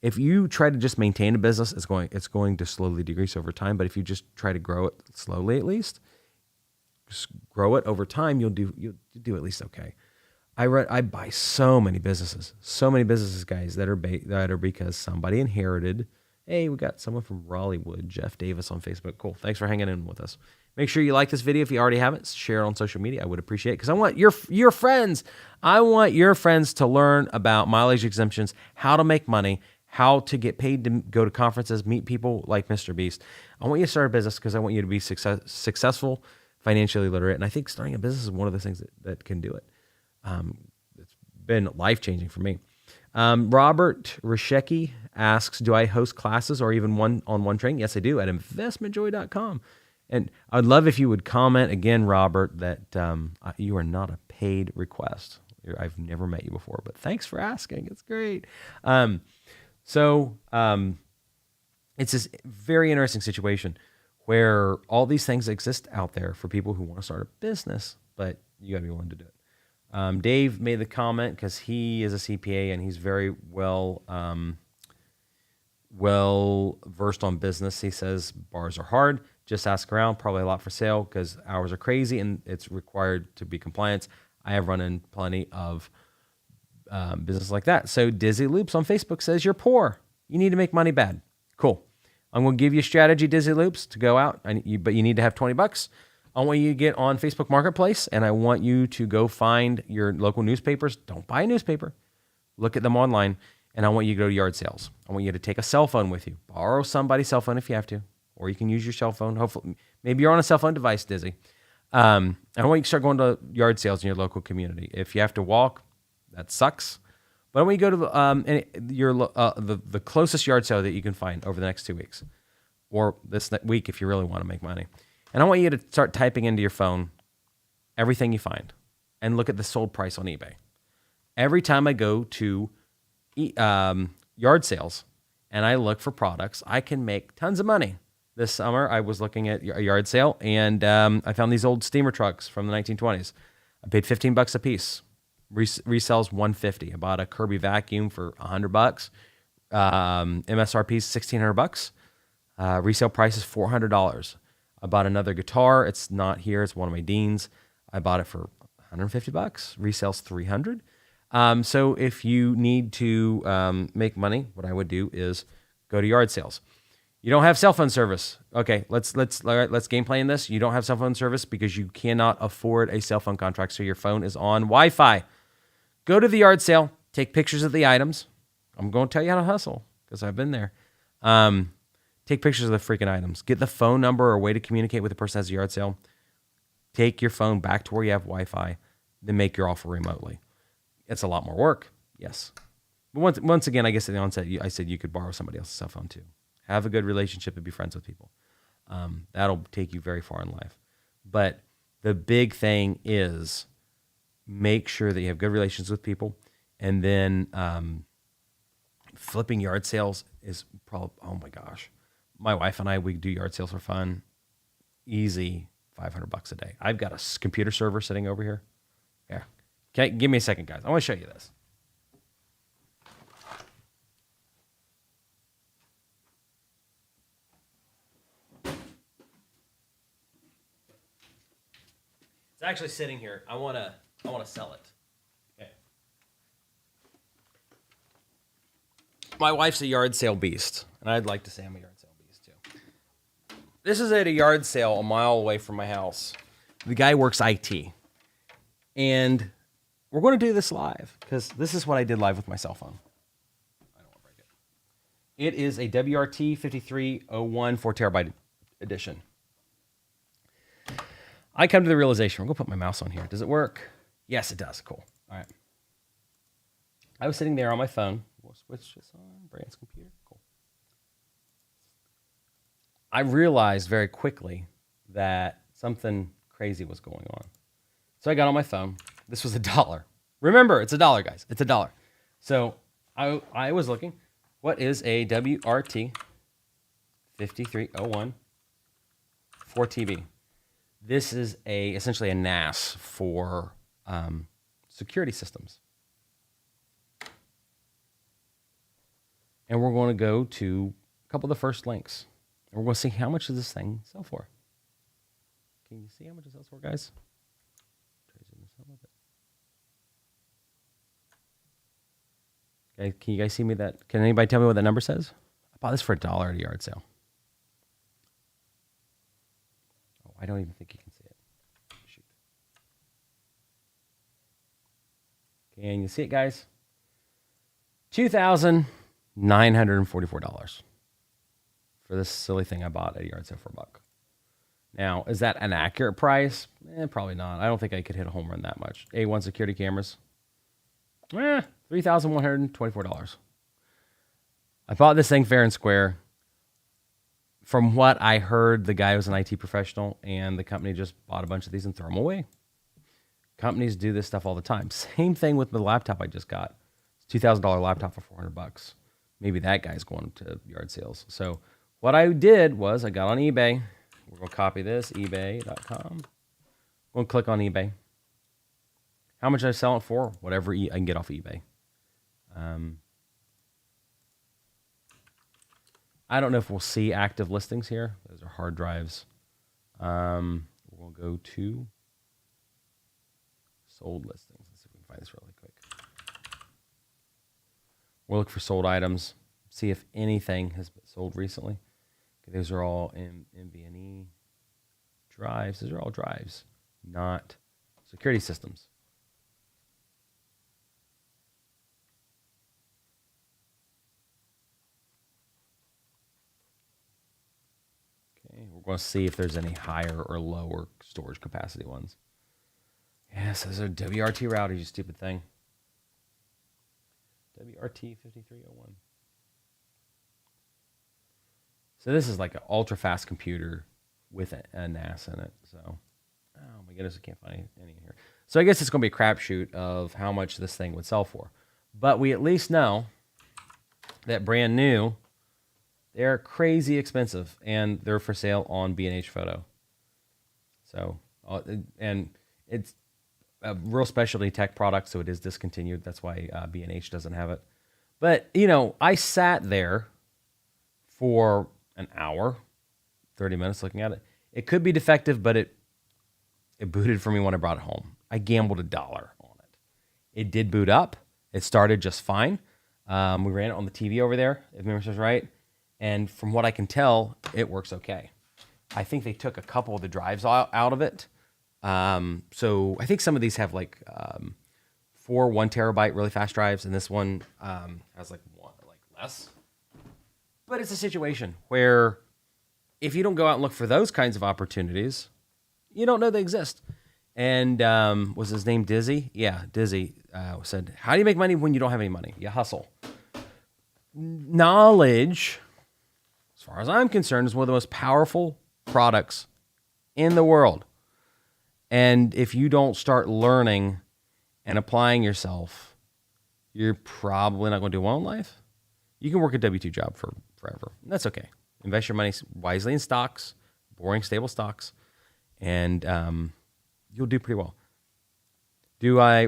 If you try to just maintain a business, it's going to slowly decrease over time. But if you just try to grow it slowly, at least just grow it over time, you'll do at least okay. I buy so many businesses, guys, that are because somebody inherited. Hey, we got someone from Raleighwood, Jeff Davis on Facebook. Cool. Thanks for hanging in with us. Make sure you like this video if you already haven't. Share it on social media. I would appreciate it because I want your friends. I want your friends to learn about mileage exemptions, how to make money, how to get paid to go to conferences, meet people like Mr. Beast. I want you to start a business because I want you to be successful, financially literate. And I think starting a business is one of the things that can do it. It's been life-changing for me. Robert Rashecki asks, do I host classes or even one-on-one training? Yes, I do at investmentjoy.com. And I'd love if you would comment again, Robert, that you are not a paid request. I've never met you before, but thanks for asking. It's great. It's this very interesting situation where all these things exist out there for people who want to start a business, but you gotta be willing to do it. Dave made the comment because he is a CPA and he's very well versed on business. He says bars are hard. Just ask around. Probably a lot for sale because hours are crazy and it's required to be compliant. I have run in plenty of business like that. So Dizzy Loops on Facebook says you're poor. You need to make money bad. Cool. I'm going to give you a strategy, Dizzy Loops, to go out, but you need to have $20. I want you to get on Facebook Marketplace, and I want you to go find your local newspapers. Don't buy a newspaper. Look at them online, and I want you to go to yard sales. I want you to take a cell phone with you. Borrow somebody's cell phone if you have to, or you can use your cell phone. Hopefully, maybe you're on a cell phone device, Dizzy. I want you to start going to yard sales in your local community. If you have to walk, that sucks. But I want you to go to the closest yard sale that you can find over the next 2 weeks, or this week if you really want to make money. And I want you to start typing into your phone everything you find and look at the sold price on eBay. Every time I go to yard sales and I look for products, I can make tons of money. This summer, I was looking at a yard sale and I found these old steamer trucks from the 1920s. I paid $15 a piece. Resells $150. I bought a Kirby vacuum for $100. MSRP is $1,600. Resale price is $400. I bought another guitar. It's not here. It's one of my Deans. I bought it for $150. Resales $300. So if you need to make money, what I would do is go to yard sales. You don't have cell phone service. Okay, let's game plan this. You don't have cell phone service because you cannot afford a cell phone contract, so your phone is on Wi-Fi. Go to the yard sale. Take pictures of the items. I'm going to tell you how to hustle because I've been there. Take pictures of the freaking items. Get the phone number or a way to communicate with the person at the yard sale. Take your phone back to where you have Wi-Fi. Then make your offer remotely. It's a lot more work, yes. But once again, I guess at the onset, I said you could borrow somebody else's cell phone too. Have a good relationship and be friends with people. That'll take you very far in life. But the big thing is make sure that you have good relations with people. And then flipping yard sales is probably, oh my gosh. My wife and I, we do yard sales for fun. Easy $500 a day. I've got a computer server sitting over here. Yeah. Okay, give me a second, guys. I want to show you this. It's actually sitting here. I want to sell it. Okay. My wife's a yard sale beast, and I'd like to say I'm a yard sale beast too. This is at a yard sale a mile away from my house. The guy works IT, and we're going to do this live because this is what I did live with my cell phone. I don't want to break it. It is a WRT 5301 4 terabyte edition. I come to the realization, we're going to put my mouse on here. Does it work? Yes, it does. Cool. All right. I was sitting there on my phone. We'll switch this on. Brand's computer. Cool. I realized very quickly that something crazy was going on. So I got on my phone. This was $1. Remember, it's $1, guys. It's $1. So I was looking. What is a WRT 5301 4TB? This is essentially a NAS for security systems. And we're going to go to a couple of the first links. And we're going to see how much does this thing sell for. Can you see how much it sells for, guys? Try to zoom this out a little bit. Okay, can you guys see me that? Can anybody tell me what that number says? I bought this for $1 at a yard sale. Oh, I don't even think you can see it. Shoot. Can you see it, guys? $2,944 for this silly thing I bought at a yard sale for $1. Now, is that an accurate price? Probably not. I don't think I could hit a home run that much. A1 security cameras. $3,124. I bought this thing fair and square. From what I heard, the guy was an IT professional, and the company just bought a bunch of these and threw them away. Companies do this stuff all the time. Same thing with the laptop I just got. It's a $2,000 laptop for $400. Maybe that guy's going to yard sales. So what I did was I got on eBay. We're going to copy this, ebay.com. We'll click on eBay. How much did I sell it for? Whatever I can get off eBay. I don't know if we'll see active listings here. Those are hard drives. We'll go to sold listings. Let's see if we can find this really quick. We'll look for sold items, see if anything has been sold recently. Okay, those are all MVNE drives. Those are all drives, not security systems. Okay, we're going to see if there's any higher or lower storage capacity ones. Yes, those are WRT routers, you stupid thing. WRT 5301. So this is like an ultra fast computer with a NAS in it. So, oh my goodness, I can't find any in here. So I guess it's going to be a crapshoot of how much this thing would sell for. But we at least know that brand new, they're crazy expensive, and they're for sale on B&H Photo. So, and it's a real specialty tech product, so it is discontinued. That's why B&H doesn't have it. But, you know, I sat there for an hour, 30 minutes looking at it. It could be defective, but it booted for me when I brought it home. I gambled $1 on it. It did boot up. It started just fine. We ran it on the TV over there, if memory serves right. And from what I can tell, it works okay. I think they took a couple of the drives out of it. So I think some of these have like 4 1 terabyte really fast drives, and this one has like less. But it's a situation where if you don't go out and look for those kinds of opportunities, you don't know they exist. And was his name Dizzy? Yeah, Dizzy said, "How do you make money when you don't have any money? You hustle." Knowledge, as far as I'm concerned, is one of the most powerful products in the world. And if you don't start learning and applying yourself, you're probably not going to do well in life. You can work a W-2 job for forever. That's okay. Invest your money wisely in stocks, boring, stable stocks, and you'll do pretty well.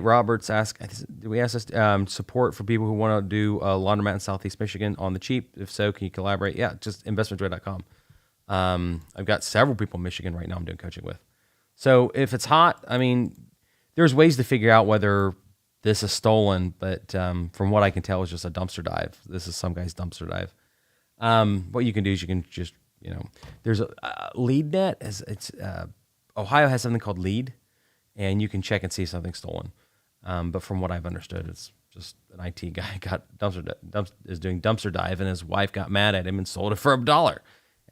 Roberts ask, do we ask this support for people who want to do a laundromat in Southeast Michigan on the cheap? If so, can you collaborate? Yeah, just investmentjoy.com. I've got several people in Michigan right now I'm doing coaching with. So if it's hot, I mean, there's ways to figure out whether this is stolen, but from what I can tell, it's just a dumpster dive. This is some guy's dumpster dive. What you can do is you can just, there's a LeadNet. Ohio has something called Lead, and you can check and see if something's stolen. But from what I've understood, it's just an IT guy is doing dumpster dive, and his wife got mad at him and sold it for $1.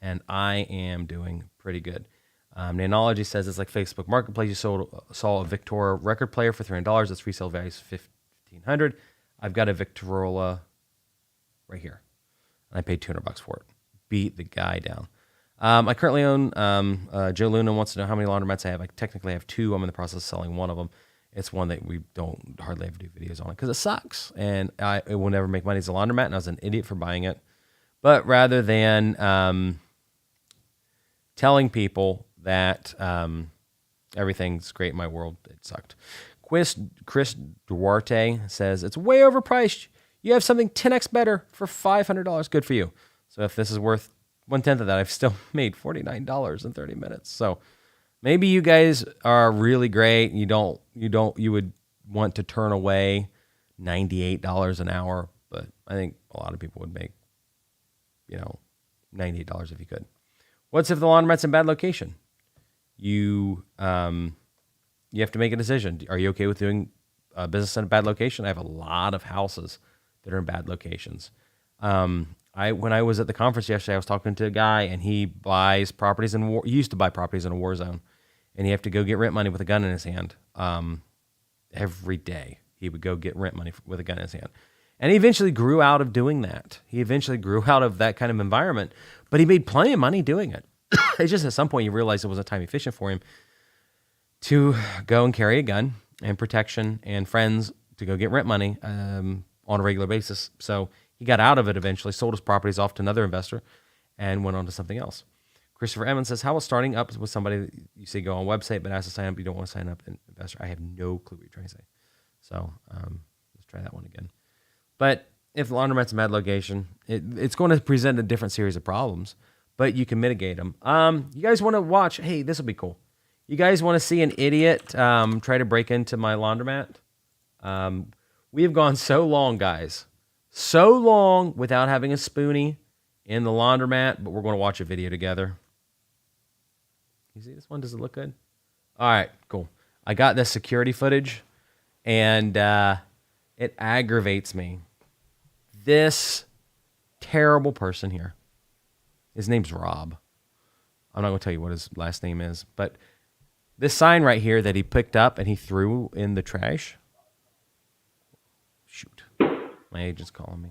And I am doing pretty good. The analogy says it's like Facebook Marketplace. You saw a Victrola record player for $300. Its resale value is $1,500. I've got a Victrola right here, and I paid $200 for it. Beat the guy down. I currently own. Joe Luna wants to know how many laundromats I have. I technically have 2. I'm in the process of selling one of them. It's one that we don't hardly ever do videos on it because it sucks, and it will never make money as a laundromat. And I was an idiot for buying it. But rather than telling people that everything's great in my world, it sucked. Chris Duarte says, it's way overpriced. You have something 10x better for $500. Good for you. So if this is worth 1/10 of that, I've still made $49 in 30 minutes. So maybe you guys are really great. You would want to turn away $98 an hour, but I think a lot of people would make, $98 if you could. What's if the laundromat's in bad location? You have to make a decision. Are you okay with doing business in a bad location? I have a lot of houses that are in bad locations. When I was at the conference yesterday, I was talking to a guy, and he buys properties he used to buy properties in a war zone, and he have to go get rent money with a gun in his hand. Every day he would go get rent money with a gun in his hand. And he eventually grew out of doing that. He eventually grew out of that kind of environment, but he made plenty of money doing it. It's just at some point you realize it wasn't time efficient for him to go and carry a gun and protection and friends to go get rent money on a regular basis. So he got out of it eventually, sold his properties off to another investor, and went on to something else. Christopher Evans says, how was starting up with somebody that you say go on website, but ask to sign up, you don't want to sign up an investor? I have no clue what you're trying to say. So let's try that one again. But if the laundromat's a bad location, it's going to present a different series of problems, but you can mitigate them. You guys want to watch? Hey, this will be cool. You guys want to see an idiot try to break into my laundromat? We have gone so long, guys. So long without having a spoonie in the laundromat, but we're going to watch a video together. You see this one? Does it look good? All right, cool. I got this security footage, and it aggravates me. This terrible person here. His name's Rob. I'm not going to tell you what his last name is, but this sign right here that he picked up and he threw in the trash. Shoot. My agent's calling me.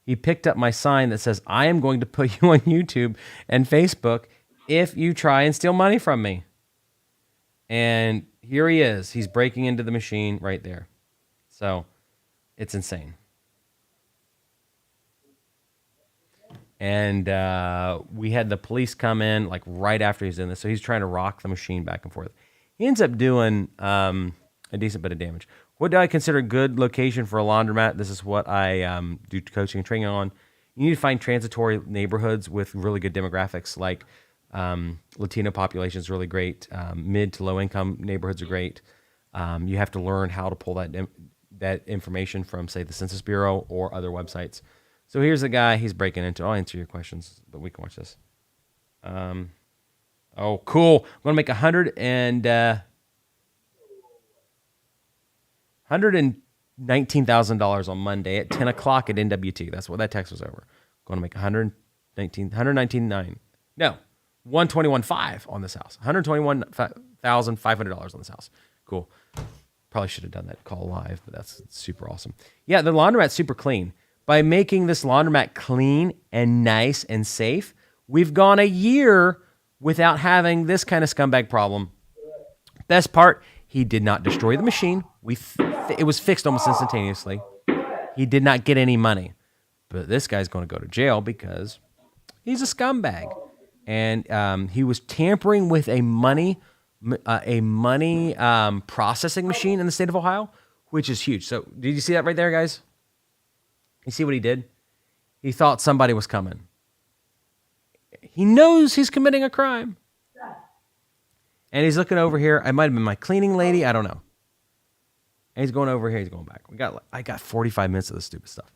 He picked up my sign that says, I am going to put you on YouTube and Facebook if you try and steal money from me. And here he is. He's breaking into the machine right there. So it's insane. And we had the police come in like right after he's in this. So he's trying to rock the machine back and forth. He ends up doing a decent bit of damage. What do I consider a good location for a laundromat? This is what I do coaching and training on. You need to find transitory neighborhoods with really good demographics, like Latino population is really great. Mid to low income neighborhoods are great. You have to learn how to pull that information from, say, the Census Bureau or other websites. So here's the guy. He's breaking into. I'll answer your questions, but we can watch this. Oh, cool. I'm gonna make $119,000 on Monday at 10 o'clock at NWT. That's what that text was over. Going to make $119,900. No, $121,500 on this house. $121,500 on this house. Cool. Probably should have done that call live, but that's super awesome. Yeah, the laundromat's super clean. By making this laundromat clean and nice and safe, we've gone a year without having this kind of scumbag problem. Best part, he did not destroy the machine. It was fixed almost instantaneously. He did not get any money. But this guy's going to go to jail because he's a scumbag. And he was tampering with a money processing machine in the state of Ohio, which is huge. So did you see that right there, guys? You see what he did? He thought somebody was coming. He knows he's committing a crime. And he's looking over here. I might have been my cleaning lady. I don't know. And he's going over here. He's going back. I got 45 minutes of this stupid stuff.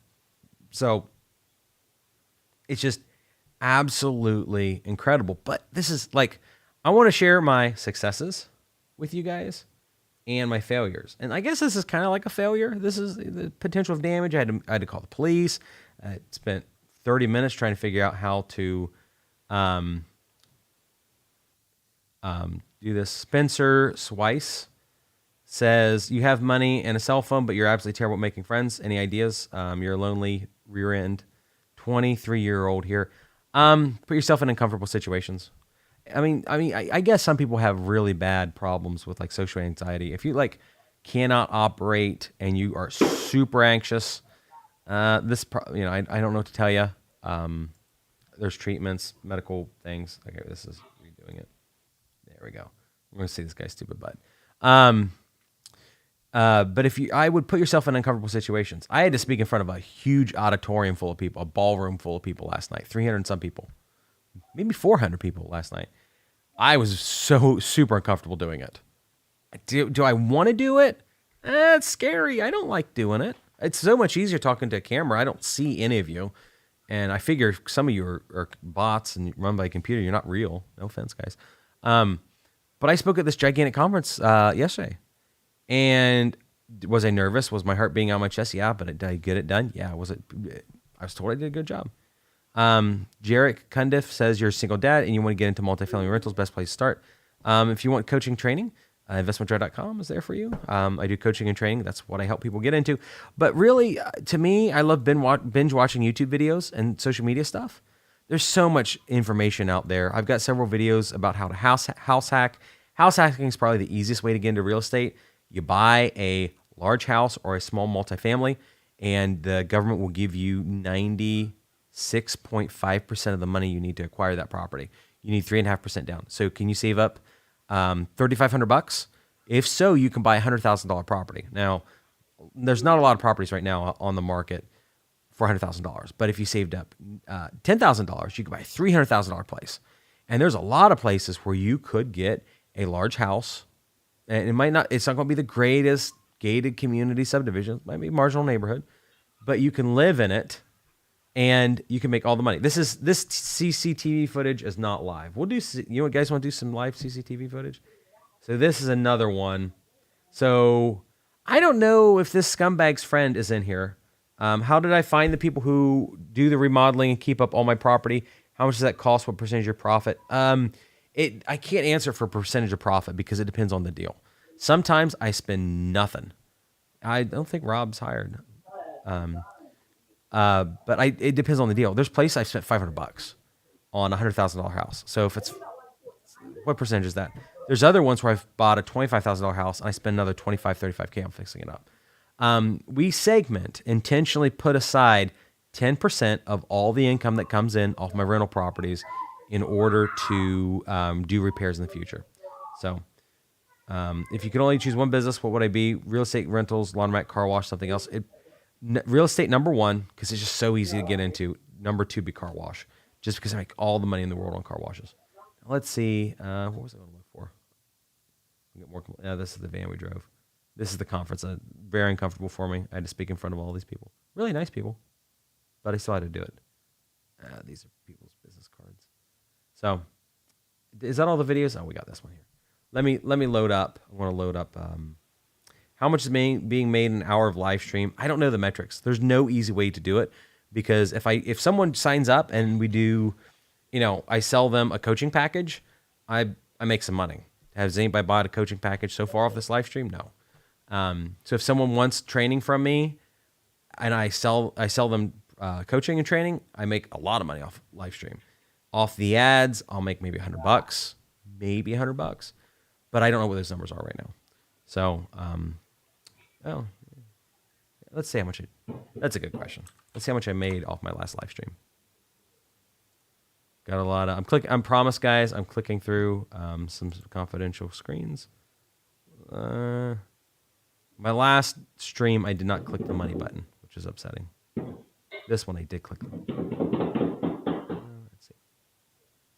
So it's just absolutely incredible. But this is like, I want to share my successes with you guys. and my failures. And I guess this is kind of like a failure. This is the potential of damage. I had to call the police. I spent 30 minutes trying to figure out how to do this. Spencer Swice says, you have money and a cell phone, but you're absolutely terrible at making friends. Any ideas? You're a lonely rear end 23-year-old here. Put yourself in uncomfortable situations. I guess some people have really bad problems with like social anxiety. If you like cannot operate and you are super anxious, I don't know what to tell you. There's treatments, medical things. Okay, this is redoing it. There we go. I'm going to say this guy's stupid butt. But I would put yourself in uncomfortable situations. I had to speak in front of a huge auditorium full of people, a ballroom full of people last night, 300 and some people, maybe 400 people last night. I was so super uncomfortable doing it. Do I want to do it? It's scary. I don't like doing it. It's so much easier talking to a camera. I don't see any of you. And I figure some of you are bots and run by a computer. You're not real. No offense, guys. But I spoke at this gigantic conference yesterday. And was I nervous? Was my heart beating on my chest? Yeah, but did I get it done? Yeah. I was told I did a good job. Jarek Cundiff says you're a single dad and you want to get into multifamily rentals. Best place to start. If you want coaching training, investmentdrive.com is there for you. I do coaching and training. That's what I help people get into. But really, to me, I love binge watching YouTube videos and social media stuff. There's so much information out there. I've got several videos about how to house hack. House hacking is probably the easiest way to get into real estate. You buy a large house or a small multifamily, and the government will give you 96.5% of the money you need to acquire that property. You need 3.5% down. So can you save up $3,500? If so, you can buy a $100,000 property. Now, there's not a lot of properties right now on the market for $100,000. But if you saved up $10,000, you could buy a $300,000 place. And there's a lot of places where you could get a large house. And it's not going to be the greatest gated community subdivision. It might be a marginal neighborhood, but you can live in it and you can make all the money. This CCTV footage is not live. You guys want to do some live CCTV footage? So this is another one. So I don't know if this scumbag's friend is in here. How did I find the people who do the remodeling and keep up all my property? How much does that cost? What percentage of profit? I can't answer for percentage of profit because it depends on the deal. Sometimes I spend nothing. I don't think Rob's hired. But it depends on the deal. There's places I spent $500 on a $100,000 house. So what percentage is that? There's other ones where I've bought a $25,000 house and I spend another 25, 35K on fixing it up. We intentionally put aside 10% of all the income that comes in off my rental properties in order to do repairs in the future. So if you could only choose one business, what would I be? Real estate, rentals, laundromat, car wash, something else. Real estate, number one, because it's just so easy to get into. Number two, be car wash, just because I make all the money in the world on car washes. Let's see. What was I going to look for? This is the van we drove. This is the conference. Very uncomfortable for me. I had to speak in front of all these people. Really nice people, but I still had to do it. These are people's business cards. So, is that all the videos? Oh, we got this one here. Let me load up. I want to load up how much is being made in an hour of live stream. I don't know the metrics. There's no easy way to do it because if someone signs up and we do, I sell them a coaching package, I make some money. Has anybody bought a coaching package so far off this live stream? No. So if someone wants training from me and I sell them coaching and training, I make a lot of money off live stream. Off the ads, I'll make maybe $100, maybe $100, but I don't know what those numbers are right now. So, let's see how much. That's a good question. Let's see how much I made off my last live stream. Got a lot of. I'm promise, guys. I'm clicking through some confidential screens. My last stream, I did not click the money button, which is upsetting. This one, I did click. Let's see.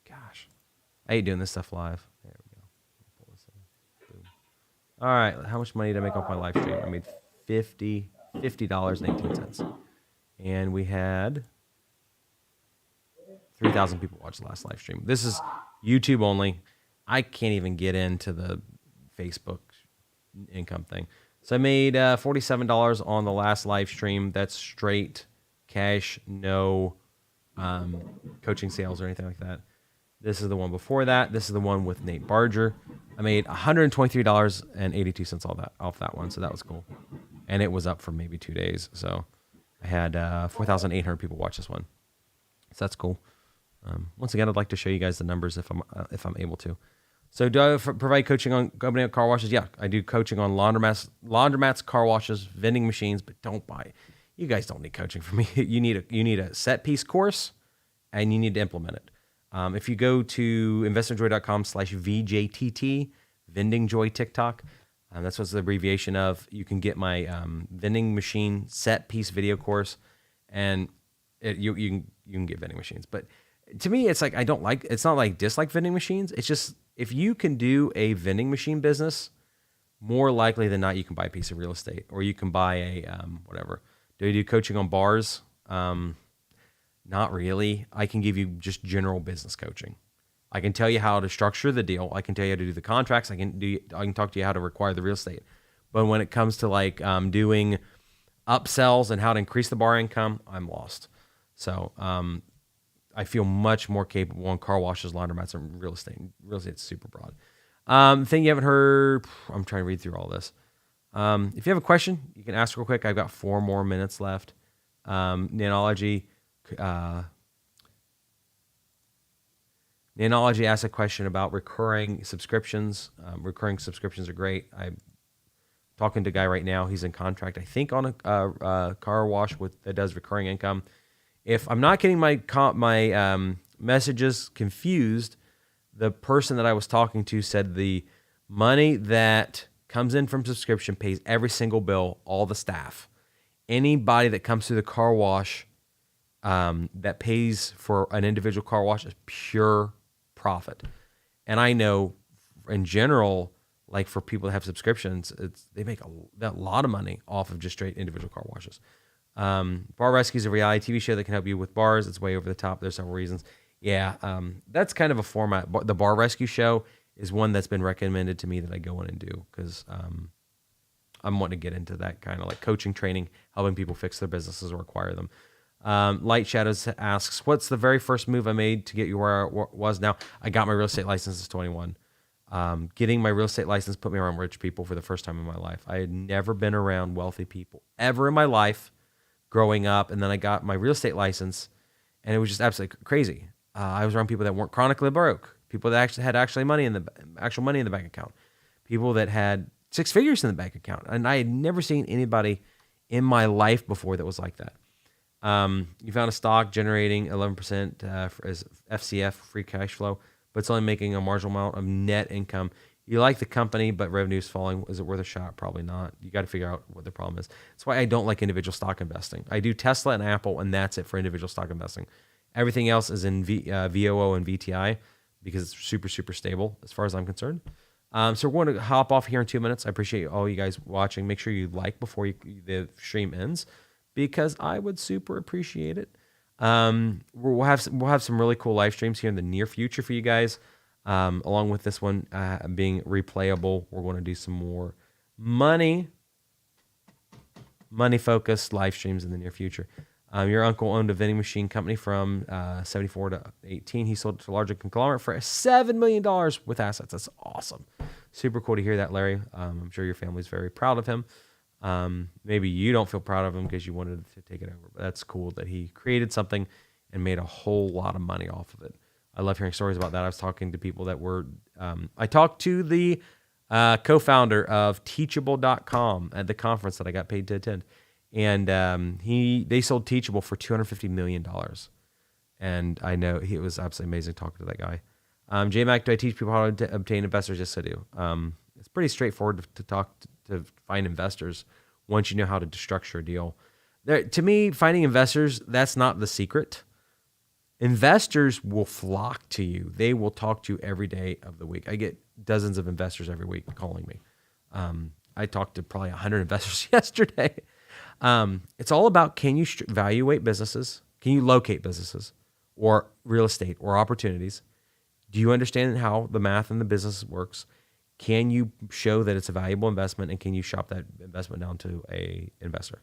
Gosh, I hate doing this stuff live. There we go. Pull this in. Boom. All right, how much money did I make off my live stream? I made $50.18, and we had 3,000 people watch the last live stream. This is YouTube only. I can't even get into the Facebook income thing. So I made $47 on the last live stream. That's straight cash, no coaching sales or anything like that. This is the one before that. This is the one with Nate Barger. I made $123.82 off that one, so that was cool. And it was up for maybe 2 days. So I had 4,800 people watch this one. So that's cool. Once again, I'd like to show you guys the numbers if I'm able to. So do I provide coaching on opening up car washes? Yeah, I do coaching on laundromats, car washes, vending machines, but don't buy. You guys don't need coaching from me. You need a set piece course, and you need to implement it. If you go to investingjoy.com/VJTT, Vending Joy TikTok, that's what's the abbreviation of. You can get my vending machine set piece video course, and you can get vending machines. But to me, it's like it's not like dislike vending machines. It's just if you can do a vending machine business, more likely than not, you can buy a piece of real estate or you can buy a whatever. Do you do coaching on bars? Not really. I can give you just general business coaching. I can tell you how to structure the deal. I can tell you how to do the contracts. I can talk to you how to acquire the real estate. But when it comes to like doing upsells and how to increase the bar income, I'm lost. So I feel much more capable on car washes, laundromats, and real estate. Real estate's super broad. Thing you haven't heard, I'm trying to read through all this. If you have a question, you can ask real quick. I've got 4 more minutes left. Nanology asked a question about recurring subscriptions. Recurring subscriptions are great. I'm talking to a guy right now. He's in contract, I think, on a car wash that does recurring income. If I'm not getting my messages confused, the person that I was talking to said the money that comes in from subscription pays every single bill, all the staff. Anybody that comes through the car wash that pays for an individual car wash is pure profit. And I know in general, like for people that have subscriptions, they make a lot of money off of just straight individual car washes. Bar Rescue is a reality TV show that can help you with bars. It's way over the top. There's several reasons. Yeah, that's kind of a format. The Bar Rescue show is one that's been recommended to me that I go in and do because I'm wanting to get into that kind of like coaching, training, helping people fix their businesses or acquire them. Light Shadows asks, what's the very first move I made to get you where I was now? I got my real estate license at 21. Getting my real estate license put me around rich people for the first time in my life. I had never been around wealthy people ever in my life growing up. And then I got my real estate license and it was just absolutely crazy. I was around people that weren't chronically broke, people that actually had actual money in the bank account, people that had 6 figures in the bank account. And I had never seen anybody in my life before that was like that. You found a stock generating 11% as FCF, free cash flow, but it's only making a marginal amount of net income. You like the company, but revenue is falling. Is it worth a shot? Probably not. You got to figure out what the problem is. That's why I don't like individual stock investing. I do Tesla and Apple, and that's it for individual stock investing. Everything else is in VOO and VTI because it's super, super stable as far as I'm concerned. So we're going to hop off here in 2 minutes. I appreciate all you guys watching. Make sure you like before the stream ends because I would super appreciate it. We'll have some really cool live streams here in the near future for you guys. Along with this one being replayable, we're going to do some more money-focused live streams in the near future. Your uncle owned a vending machine company from 74 to 18. He sold it to a larger conglomerate for $7 million with assets. That's awesome. Super cool to hear that, Larry. I'm sure your family's very proud of him. Maybe you don't feel proud of him because you wanted to take it over, but that's cool that he created something and made a whole lot of money off of it. I love hearing stories about that. I was talking to people that were, I talked to the co-founder of Teachable.com at the conference that I got paid to attend. And they sold Teachable for $250 million. And I know it was absolutely amazing talking to that guy. J-Mac, do I teach people how to obtain investors? Yes, I do. It's pretty straightforward to find investors once you know how to structure a deal. To me, finding investors, that's not the secret. Investors will flock to you. They will talk to you every day of the week. I get dozens of investors every week calling me. I talked to probably 100 investors yesterday. It's all about, can you evaluate businesses? Can you locate businesses or real estate or opportunities? Do you understand how the math and the business works? can you show that it's a valuable investment, and can you shop that investment down to a investor?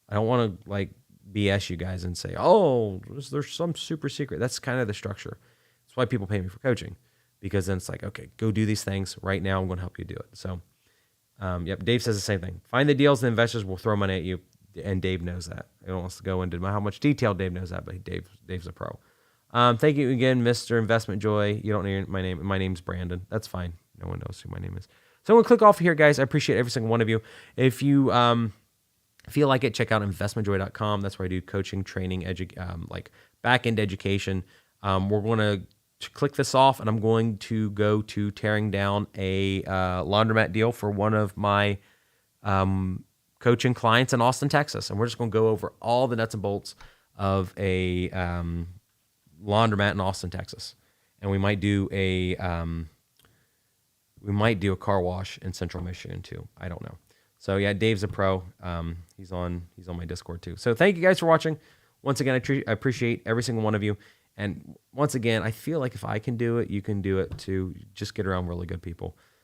I don't want to like BS you guys and say, oh, there's some super secret. That's kind of the structure. That's why people pay me for coaching, because then it's like, okay, go do these things right now. I'm going to help you do it. So, yep. Dave says the same thing. Find the deals, and investors will throw money at you. And Dave knows that. I don't want to go into how much detail Dave knows that, but Dave's a pro. Thank you again, Mr. Investment Joy. You don't know my name. My name's Brandon. That's fine. No one knows who my name is. So I'm going to click off here, guys. I appreciate every single one of you. If you feel like it, check out investmentjoy.com. That's where I do coaching, training, like back-end education. We're going to click this off, and I'm going to go to tearing down a laundromat deal for one of my coaching clients in Austin, Texas. And we're just going to go over all the nuts and bolts of a laundromat in Austin, Texas. And we might do a car wash in Central Michigan too. I don't know. So yeah, Dave's a pro. He's on my Discord too. So thank you guys for watching. Once again, I appreciate every single one of you. And once again, I feel like if I can do it, you can do it too. Just get around really good people.